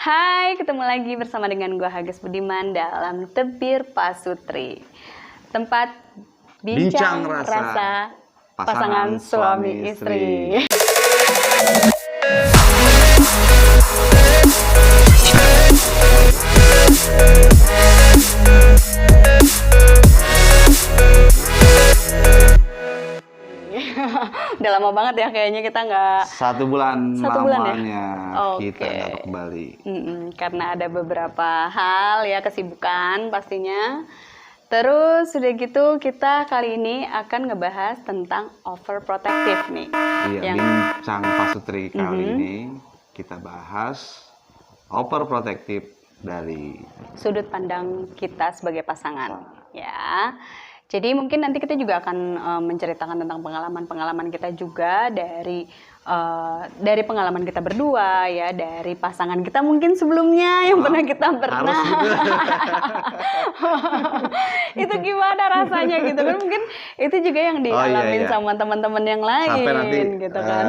Hai, ketemu lagi bersama dengan gua Hages Budiman dalam Tebir Pasutri. Tempat bincang rasa pasangan suami istri. Udah lama banget ya kayaknya kita nggak 1 bulan lamanya Oke. kita nggak kembali. Karena ada beberapa hal ya, kesibukan pastinya. Terus udah gitu kita kali ini akan ngebahas tentang overprotective nih. Iya, bincang pasutri kali ini kita bahas overprotective dari sudut pandang kita sebagai pasangan ya. Jadi mungkin nanti kita juga akan menceritakan tentang pengalaman-pengalaman kita juga dari pengalaman kita berdua ya, dari pasangan kita mungkin sebelumnya yang pernah kita pernah. Itu gimana rasanya gitu kan, mungkin itu juga yang dialamin sama teman-teman yang lain. Sampai nanti gitu kan.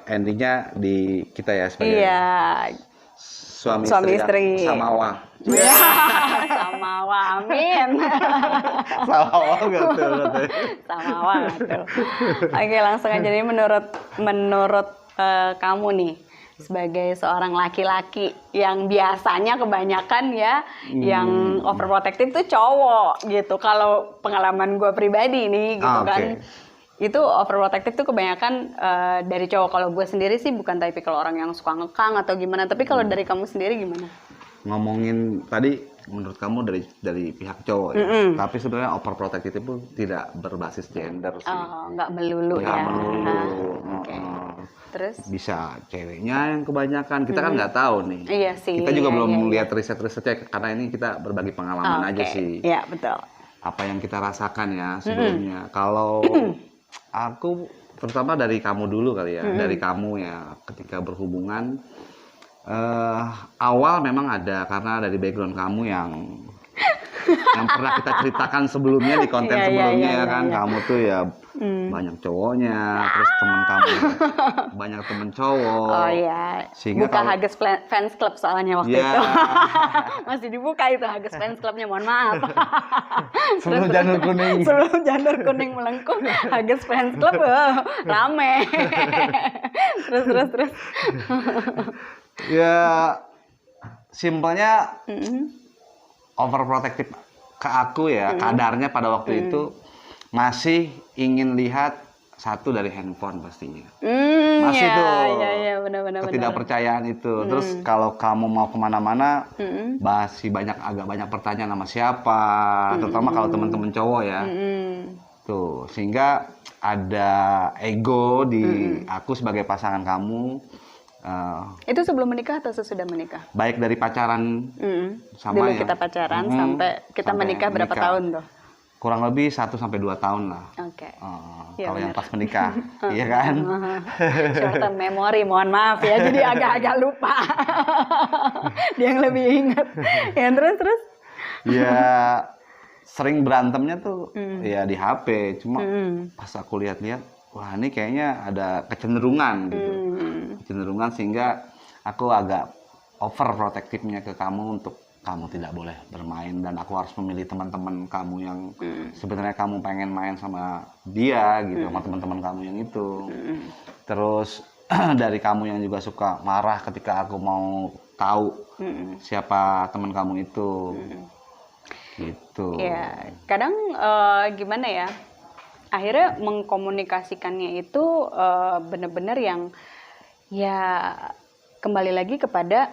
Endingnya di kita ya sebagai suami istri. Samawa. Ya, samawa, amin. Samawa betul. Samawa betul. Oke, langsung aja nih, menurut kamu nih sebagai seorang laki-laki yang biasanya kebanyakan ya yang overprotective tuh cowok gitu. Kalau pengalaman gue pribadi nih gitu kan. Itu overprotective tuh kebanyakan dari cowok. Kalau gue sendiri sih bukan tipikal orang yang suka ngekang atau gimana. Tapi kalau dari kamu sendiri gimana? Ngomongin tadi, menurut kamu dari pihak cowok ya? Tapi sebenarnya overprotective itu tidak berbasis gender sih. Oh, nggak melulu ya. Melulu. Terus? Bisa ceweknya yang kebanyakan. Kita kan nggak tahu nih. Iya sih. Kita juga belum lihat riset-risetnya karena ini kita berbagi pengalaman aja sih. Iya, betul. Apa yang kita rasakan ya sebelumnya. Kalau aku terutama dari kamu dulu kali ya, dari kamu ya ketika berhubungan awal memang ada karena dari background kamu yang pernah kita ceritakan sebelumnya di konten sebelumnya kan. Kamu tuh ya banyak cowoknya, terus temen kamu banyak temen cowok. Oh iya, sehingga buka Hages Fans Club soalnya waktu itu. Masih dibuka itu Hages Fans Clubnya, mohon maaf. Sebelum janur kuning. Sebelum janur kuning melengkung, Hages Fans Club rame. Terus. Ya, simpelnya overprotective ke aku ya, kadarnya pada waktu itu masih ingin lihat satu dari handphone pastinya. Masih tuh benar. ketidakpercayaan itu. Terus kalau kamu mau kemana-mana, masih agak banyak pertanyaan sama siapa, terutama kalau teman-teman cowok ya. Tuh, sehingga ada ego di aku sebagai pasangan kamu. Itu sebelum menikah atau sesudah menikah? Baik dari pacaran sama dulu kita pacaran sampai kita menikah berapa tahun tuh? Kurang lebih 1-2 tahun lah. Oke. Kalau yang pas menikah, iya kan? Short term memory, mohon maaf ya, jadi agak-agak lupa. Dia yang lebih ingat. Ya terus? Ya sering berantemnya tuh ya di HP. Cuma pas aku lihat-lihat, wah ini kayaknya ada kecenderungan gitu. Kecenderungan sehingga aku agak overprotective-nya ke kamu untuk kamu tidak boleh bermain dan aku harus memilih teman-teman kamu yang sebenarnya kamu pengen main sama dia gitu, sama teman-teman kamu yang itu. Terus dari kamu yang juga suka marah ketika aku mau tahu siapa teman kamu itu. Gitu. Ya, kadang gimana ya? Akhirnya mengkomunikasikannya itu benar-benar yang ya kembali lagi kepada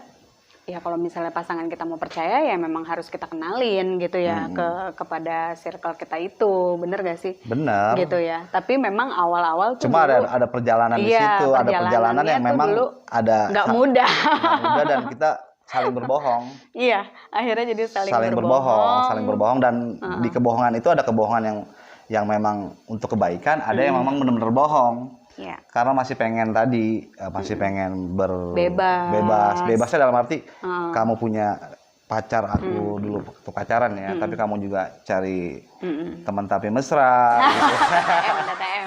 ya kalau misalnya pasangan kita mau percaya ya memang harus kita kenalin gitu ya kepada circle kita itu, bener gak sih? Bener. Gitu ya. Tapi memang awal-awal tuh cuma ada perjalanan di situ, ada perjalanan yang memang nggak mudah dan kita saling berbohong. Iya, akhirnya jadi saling berbohong dan di kebohongan itu ada kebohongan yang memang untuk kebaikan, ada yang memang benar-benar bohong. Ya. Karena masih pengen bebasnya dalam arti kamu punya pacar, aku dulu waktu pacaran ya, tapi kamu juga cari teman tapi mesra gitu. TTM.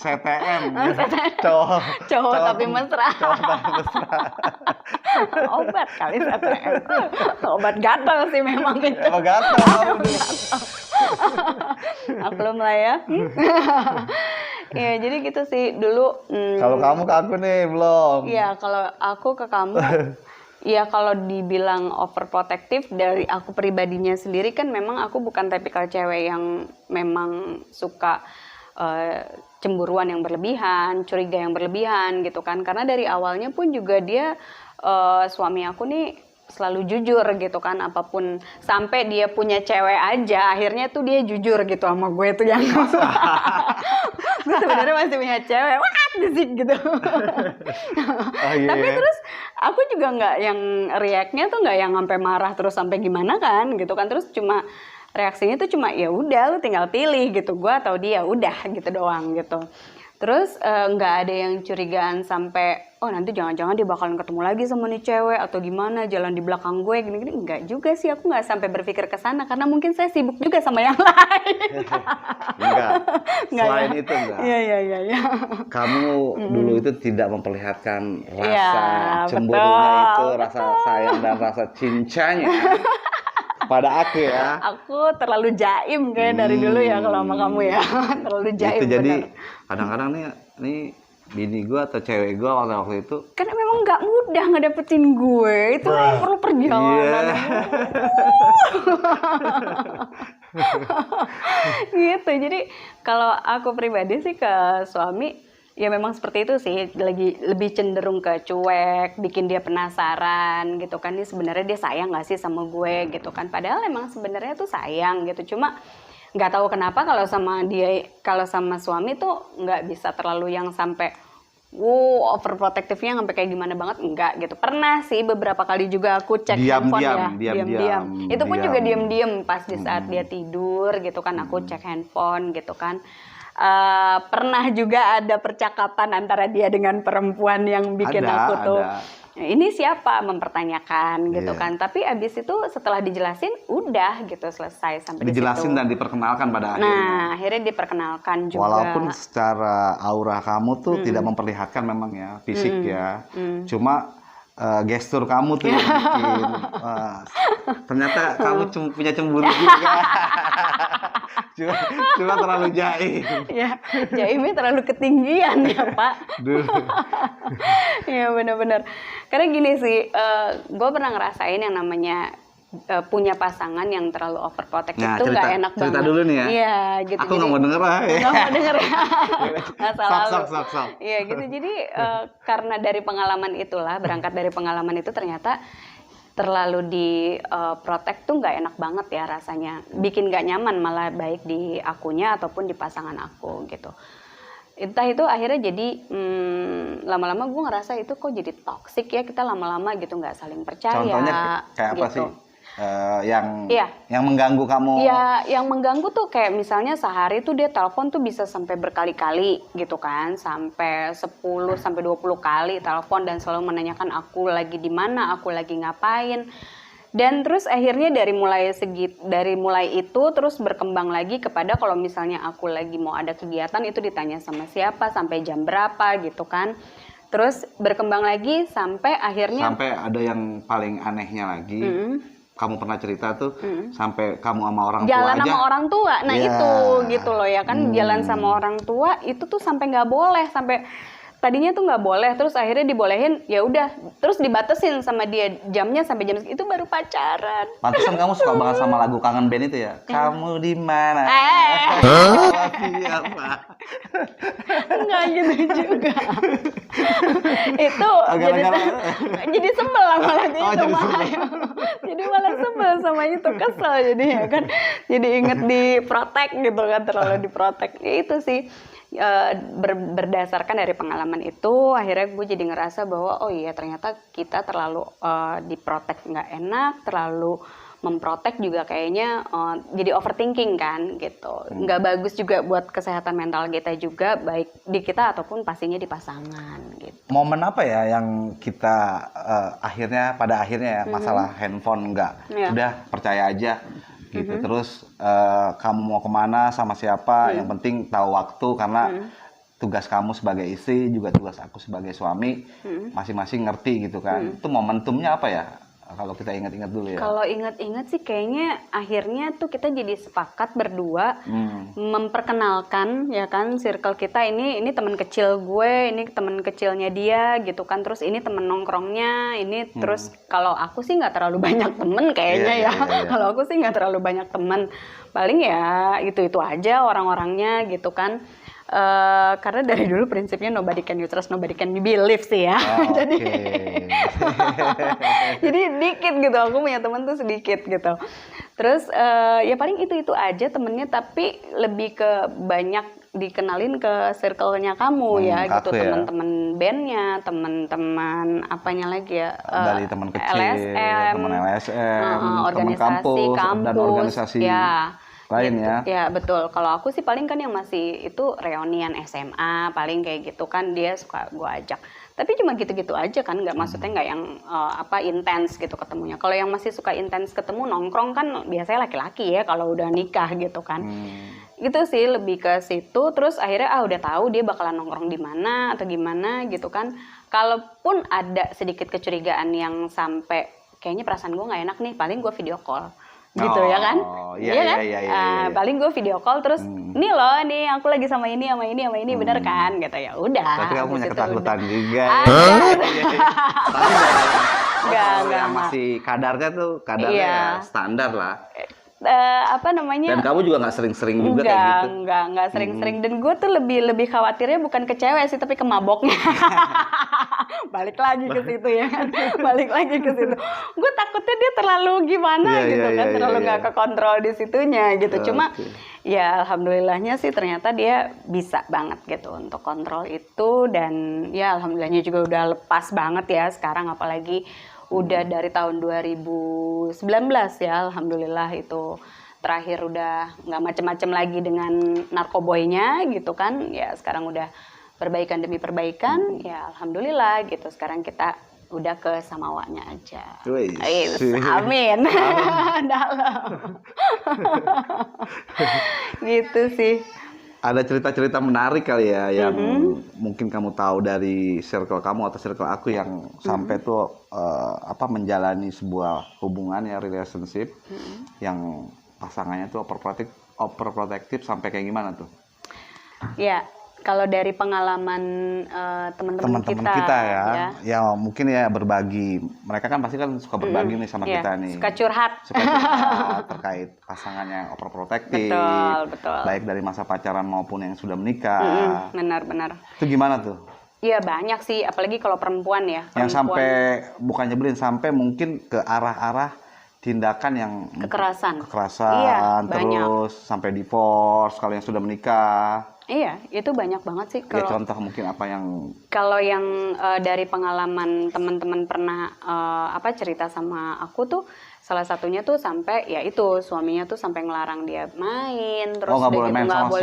CTM gitu. Cowok tapi mesra. Obat kali VTM. Obat gatal sih memang itu. Apa gatal? Maklum lah ya. Ya, jadi gitu sih dulu. Kalau kamu ke aku nih belum. Iya, kalau aku ke kamu, ya kalau dibilang overprotective dari aku pribadinya sendiri kan memang aku bukan tipikal cewek yang memang suka cemburuan yang berlebihan, curiga yang berlebihan gitu kan. Karena dari awalnya pun juga dia suami aku nih selalu jujur gitu kan, apapun, sampai dia punya cewek aja akhirnya tuh dia jujur gitu sama gue tuh yang gue sebenarnya masih punya cewek, what sih gitu. Tapi terus aku juga nggak yang react-nya tuh nggak yang sampai marah terus sampai gimana kan gitu kan, terus cuma reaksinya tuh cuma ya udah lu tinggal pilih gitu, gue atau dia, udah gitu doang gitu. Terus nggak ada yang curigaan sampai oh nanti jangan-jangan dia bakalan ketemu lagi sama nih cewek atau gimana jalan di belakang gue gini-gini, enggak juga sih, aku nggak sampai berpikir ke sana karena mungkin saya sibuk juga sama yang lain. Enggak. Selain itu enggak. Iya. Kamu dulu itu tidak memperlihatkan rasa Iya, cemburunya betul, itu, rasa sayang dan rasa cintanya pada aku ya. Aku terlalu jaim kayak dari dulu ya kalau sama kamu ya. Terlalu jaim. Itu jadi bener. kadang-kadang nih bini gue atau cewek gue waktu itu Karena memang nggak mudah ngedapetin gue, itu perlu perjalanan. Gitu. Jadi kalau aku pribadi sih ke suami ya memang seperti itu sih, lagi lebih cenderung ke cuek, bikin dia penasaran gitu kan, dia sebenarnya dia sayang nggak sih sama gue gitu kan, padahal emang sebenarnya tuh sayang gitu, cuma nggak tahu kenapa kalau sama dia, kalau sama suami tuh nggak bisa terlalu yang sampai overprotective-nya sampai kayak gimana banget, enggak gitu. Pernah sih beberapa kali juga aku cek handphone ya, diam-diam. Itu pun juga diam-diam pas di saat dia tidur gitu kan, aku cek handphone gitu kan. Pernah juga ada percakapan antara dia dengan perempuan yang bikin aku tuh ini siapa, mempertanyakan gitu kan. Tapi abis itu setelah dijelasin udah gitu, selesai sampai dijelasin di situ. dan diperkenalkan pada akhirnya. Nah, akhirnya diperkenalkan juga. Walaupun secara aura kamu tuh tidak memperlihatkan memang ya fisik ya. Cuma gestur kamu tuh yang bikin ternyata kamu punya cemburu juga. cuma terlalu jaim. Ya, jaimnya terlalu ketinggian ya Pak. Ya benar-benar. Karena gini sih, gue pernah ngerasain yang namanya punya pasangan yang terlalu overprotective itu nggak enak banget. Cerita dulu nih ya. Iya, gitu. Aku nggak mau denger lah. Nggak mau denger ya. Masalah Sok. Iya gitu. Jadi karena dari pengalaman itulah, berangkat dari pengalaman itu ternyata terlalu di protect tuh nggak enak banget ya rasanya. Bikin nggak nyaman malah, baik di akunya ataupun di pasangan aku gitu. Entah itu akhirnya jadi lama-lama gue ngerasa itu kok jadi toxic ya, kita lama-lama gitu nggak saling percaya. Contohnya kayak gitu. apa sih? Yang mengganggu kamu? Ya, yang mengganggu tuh kayak misalnya sehari tuh dia telepon tuh bisa sampai berkali-kali gitu kan, sampai 10 sampai 20 kali telepon dan selalu menanyakan aku lagi di mana, aku lagi ngapain. Dan terus akhirnya dari mulai itu terus berkembang lagi kepada kalau misalnya aku lagi mau ada kegiatan itu ditanya sama siapa, sampai jam berapa gitu kan. Terus berkembang lagi sampai akhirnya ada yang paling anehnya lagi. Kamu pernah cerita tuh sampai kamu sama orang tua jalan aja. sama orang tua. Nah itu gitu loh ya kan, jalan sama orang tua itu tuh sampai nggak boleh, sampai tadinya tuh nggak boleh, terus akhirnya dibolehin, ya udah, terus dibatesin sama dia jamnya sampai jam itu baru pacaran. Pantesan kamu suka banget sama lagu Kangen Band itu ya. Kamu di mana? Siapa? Enggak gitu juga. Itu jadi sebel malah itu malah. Jadi malah sebel sama itu, kesel jadi ya kan. Jadi inget diprotek gitu kan, terlalu diprotek. Ya, itu sih. Berdasarkan dari pengalaman itu akhirnya gue jadi ngerasa bahwa oh iya ternyata kita terlalu diprotek nggak enak, terlalu memprotek juga kayaknya jadi overthinking kan gitu, nggak bagus juga buat kesehatan mental kita juga, baik di kita ataupun pastinya di pasangan gitu. Momen apa ya yang kita pada akhirnya ya masalah handphone udah percaya aja gitu. Terus kamu mau kemana sama siapa, yang penting tahu waktu, karena tugas kamu sebagai istri juga tugas aku sebagai suami masing-masing ngerti gitu kan. Itu momentumnya apa ya? Kalau kita ingat-ingat dulu ya. Kalau ingat-ingat sih kayaknya akhirnya tuh kita jadi sepakat berdua memperkenalkan ya kan circle kita, ini teman kecil gue, ini teman kecilnya dia gitu kan. Terus ini teman nongkrongnya, ini terus kalau aku sih nggak terlalu banyak temen kayaknya ya. Kalau aku sih nggak terlalu banyak temen, paling ya itu aja orang-orangnya gitu kan. Karena dari dulu prinsipnya nobody can you trust, nobody can you believe sih ya. Jadi jadi dikit gitu, aku punya teman tuh sedikit gitu. Terus ya paling itu aja temennya, tapi lebih ke banyak dikenalin ke circle-nya kamu ya gitu, teman-teman bandnya, teman-teman apanya lagi ya, dari teman kecil, teman LSM, teman kampus, dan organisasi ya lain gitu. ya. Ya betul. Kalau aku sih paling kan yang masih itu reunian SMA, paling kayak gitu kan dia suka gue ajak. Tapi cuma gitu-gitu aja kan, nggak maksudnya nggak yang intens gitu ketemunya. Kalau yang masih suka intens ketemu nongkrong kan biasanya laki-laki ya kalau udah nikah gitu kan. Gitu sih, lebih ke situ. Terus akhirnya udah tahu dia bakalan nongkrong di mana atau gimana gitu kan. Kalaupun ada sedikit kecurigaan yang sampai kayaknya perasaan gue nggak enak nih, paling gue video call. Gitu ya kan? Iya kan? Paling gue video call terus nih loh, nih aku lagi sama ini bener kan? Gitu ya udah. Tapi kamu punya ketakutan juga. Enggak. Masih kadarnya standar lah. Dan kamu juga nggak sering-sering juga kayak gitu. Enggak sering-sering. Dan gue tuh lebih khawatirnya bukan ke cewek sih, tapi ke maboknya. Balik lagi ke situ ya kan. Balik lagi ke situ. Gue takutnya dia terlalu gimana terlalu nggak kekontrol di situnya gitu. Cuma ya alhamdulillahnya sih ternyata dia bisa banget gitu untuk kontrol itu, dan ya alhamdulillahnya juga udah lepas banget ya sekarang, apalagi udah dari tahun 2019 ya, alhamdulillah itu terakhir udah nggak macem-macem lagi dengan narkoboynya gitu kan. Ya sekarang udah perbaikan demi perbaikan, ya alhamdulillah gitu. Sekarang kita udah ke samawanya aja. Amin. Dalam. Gitu sih. Ada cerita-cerita menarik kali ya yang mungkin kamu tahu dari circle kamu atau circle aku yang sampai tuh menjalani sebuah hubungan ya, relationship yang pasangannya tuh overprotective sampai kayak gimana tuh? Ya, kalau dari pengalaman teman-teman kita ya mungkin ya berbagi. Mereka kan pasti kan suka berbagi nih sama kita nih. Suka curhat terkait pasangan yang overprotective. Betul. Baik dari masa pacaran maupun yang sudah menikah. Benar. Itu gimana tuh? Iya banyak sih, apalagi kalau perempuan ya. Yang sampai bukan nyebelin, sampai mungkin ke arah-arah tindakan yang kekerasan, terus sampai divorce kalau yang sudah menikah. Iya, itu banyak banget sih. Ya, contoh mungkin apa yang... Kalau yang dari pengalaman teman-teman pernah cerita sama aku tuh, salah satunya tuh sampai ya itu suaminya tuh sampai ngelarang dia main, terus nggak boleh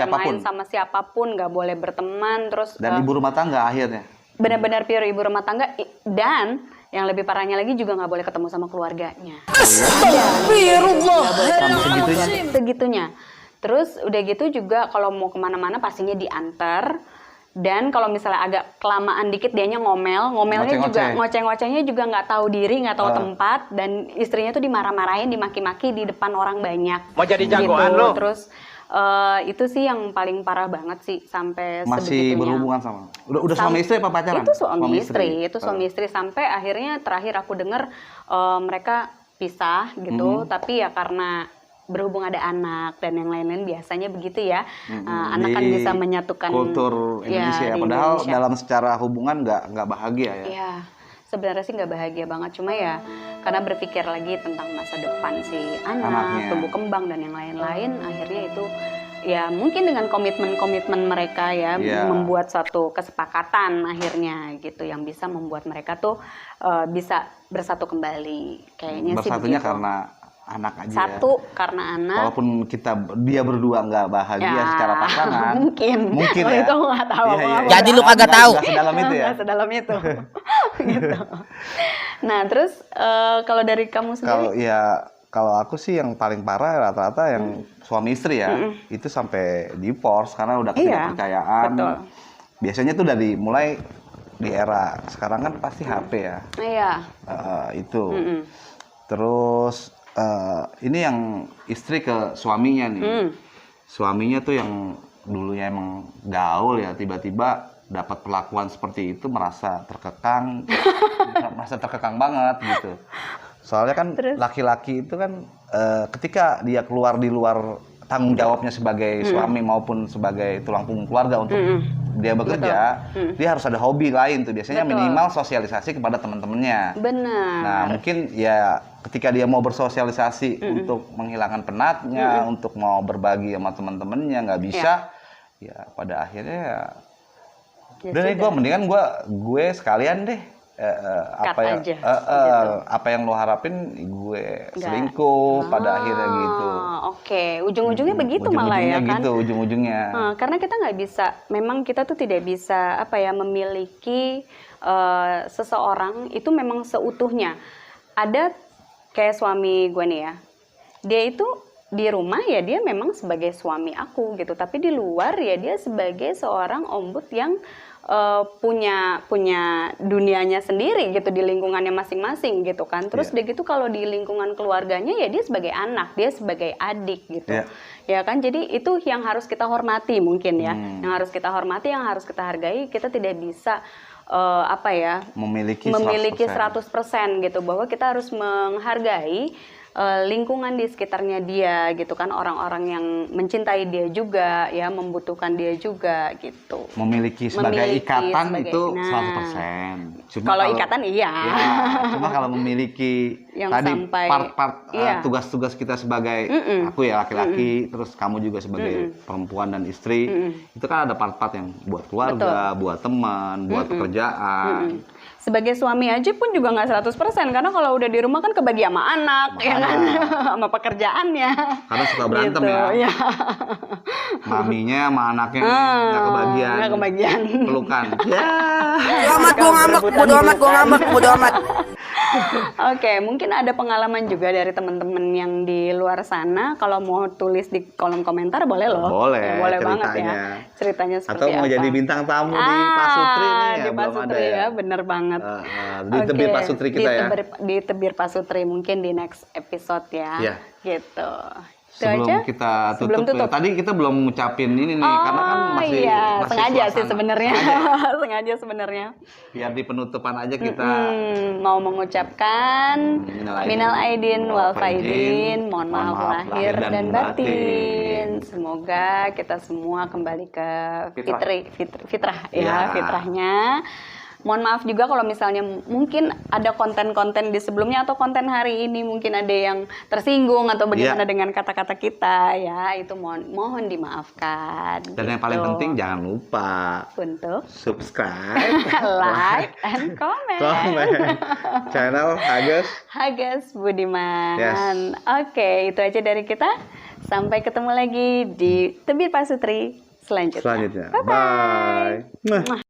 main sama siapapun, nggak boleh berteman, terus dan ibu rumah tangga akhirnya. Benar-benar pure ibu rumah tangga, dan yang lebih parahnya lagi juga nggak boleh ketemu sama keluarganya. Astagfirullahaladzim. Segitunya. Terus udah gitu juga kalau mau kemana-mana pastinya diantar. Dan kalau misalnya agak kelamaan dikit dianya ngomelnya juga ngoceh-ngocehnya juga nggak tahu diri, nggak tahu tempat, dan istrinya tuh dimarah-marahin, dimaki-maki di depan orang banyak. Mau jadi jagoan lo? Terus itu sih yang paling parah banget sih, sampai masih berhubungan sama udah suami istri apa pacaran? Itu suami istri sampai akhirnya terakhir aku dengar mereka pisah gitu, tapi ya karena berhubung ada anak dan yang lain-lain, biasanya begitu ya. Anak kan bisa menyatukan kultur Indonesia ya, padahal Indonesia. Dalam secara hubungan nggak bahagia ya. Iya, sebenarnya sih nggak bahagia banget, cuma ya karena berpikir lagi tentang masa depan si anak, tumbuh kembang dan yang lain-lain, akhirnya itu ya mungkin dengan komitmen mereka ya membuat suatu kesepakatan akhirnya gitu yang bisa membuat mereka tuh bisa bersatu kembali. Kayaknya bersatunya sih begitu. Karena anak aja. Satu karena anak. Walaupun dia berdua nggak bahagia secara pasangan. Mungkin ya. Itu nggak tahu. Jadi lu kagak tahu. Nggak sedalam itu ya. Nggak sedalam itu. Gitu. Nah terus kalau dari kamu sendiri? Kalau aku sih yang paling parah rata-rata yang suami istri ya, itu sampai divorce karena udah ketidakpercayaan. Betul. biasanya tuh dari mulai di era sekarang kan pasti HP ya. Iya. Itu. Terus ini yang istri ke suaminya nih. Suaminya tuh yang dulunya emang gaul ya, tiba-tiba dapat perlakuan seperti itu merasa terkekang, merasa terkekang banget gitu. Soalnya kan laki-laki itu kan ketika dia keluar di luar tanggung jawabnya sebagai suami maupun sebagai tulang punggung keluarga untuk dia bekerja, dia harus ada hobi lain tuh, biasanya minimal sosialisasi kepada teman-temannya. Benar. Nah, mungkin ya ketika dia mau bersosialisasi untuk menghilangkan penatnya, untuk mau berbagi sama teman-temannya nggak bisa, ya pada akhirnya ya udah deh, gue mendingan gue sekalian deh apa yang lo harapin gue selingkuh pada akhirnya gitu. Oke, ujung-ujungnya begitu malah ya kan? Gitu, ujung-ujungnya. Karena kita nggak bisa, memang kita tuh tidak bisa memiliki seseorang itu memang seutuhnya. Ada kayak suami gue nih ya, dia itu di rumah ya dia memang sebagai suami aku gitu, tapi di luar ya dia sebagai seorang ombud yang punya dunianya sendiri gitu di lingkungannya masing-masing gitu kan. Terus udah gitu kalau di lingkungan keluarganya ya dia sebagai anak, dia sebagai adik gitu. Ya kan, jadi itu yang harus kita hormati mungkin ya. Yang harus kita hormati, yang harus kita hargai. Kita tidak bisa memiliki 100% gitu, bahwa kita harus menghargai lingkungan di sekitarnya dia gitu kan, orang-orang yang mencintai dia juga ya, membutuhkan dia juga gitu. Memiliki sebagai ikatan itu 100%. Cuma kalau ikatan iya. Ya, cuma kalau memiliki yang tadi part-part tugas-tugas kita sebagai aku ya laki-laki, terus kamu juga sebagai perempuan dan istri, itu kan ada part-part yang buat keluarga, buat teman, buat pekerjaan. Sebagai suami aja pun juga nggak 100%, karena kalau udah di rumah kan kebagi sama anak, ya kan, sama pekerjaannya. Karena suka berantem gitu, ya. Maminya sama anaknya nggak kebagian. Pelukan. Bodo amat. Oke, mungkin ada pengalaman juga dari teman-teman yang di luar sana. Kalau mau tulis di kolom komentar boleh loh. Boleh banget ya. Ceritanya seperti atau mau apa. jadi bintang tamu di Pasutri nih ya, di Pasutri ya, bener banget. Di Tebir Pasutri kita ya. Di Tebir Pasutri mungkin di next episode ya. Gitu. Sebelum kita tutup. Tadi kita belum ngucapin ini nih, karena kan masih sengaja sih sebenarnya. Sengaja sebenarnya. Biar di penutupan aja kita mau mengucapkan minal aidin wal faidin, mohon maaf lahir dan batin. Semoga kita semua kembali ke fitrah ya, fitrahnya. Mohon maaf juga kalau misalnya mungkin ada konten-konten di sebelumnya atau konten hari ini mungkin ada yang tersinggung atau bagaimana dengan kata-kata kita ya, itu mohon dimaafkan. Dan yang paling penting jangan lupa untuk subscribe, like, and comment channel Hages Budiman. Oke, itu aja dari kita. Sampai ketemu lagi di Tebir Pasutri selanjutnya. Bye.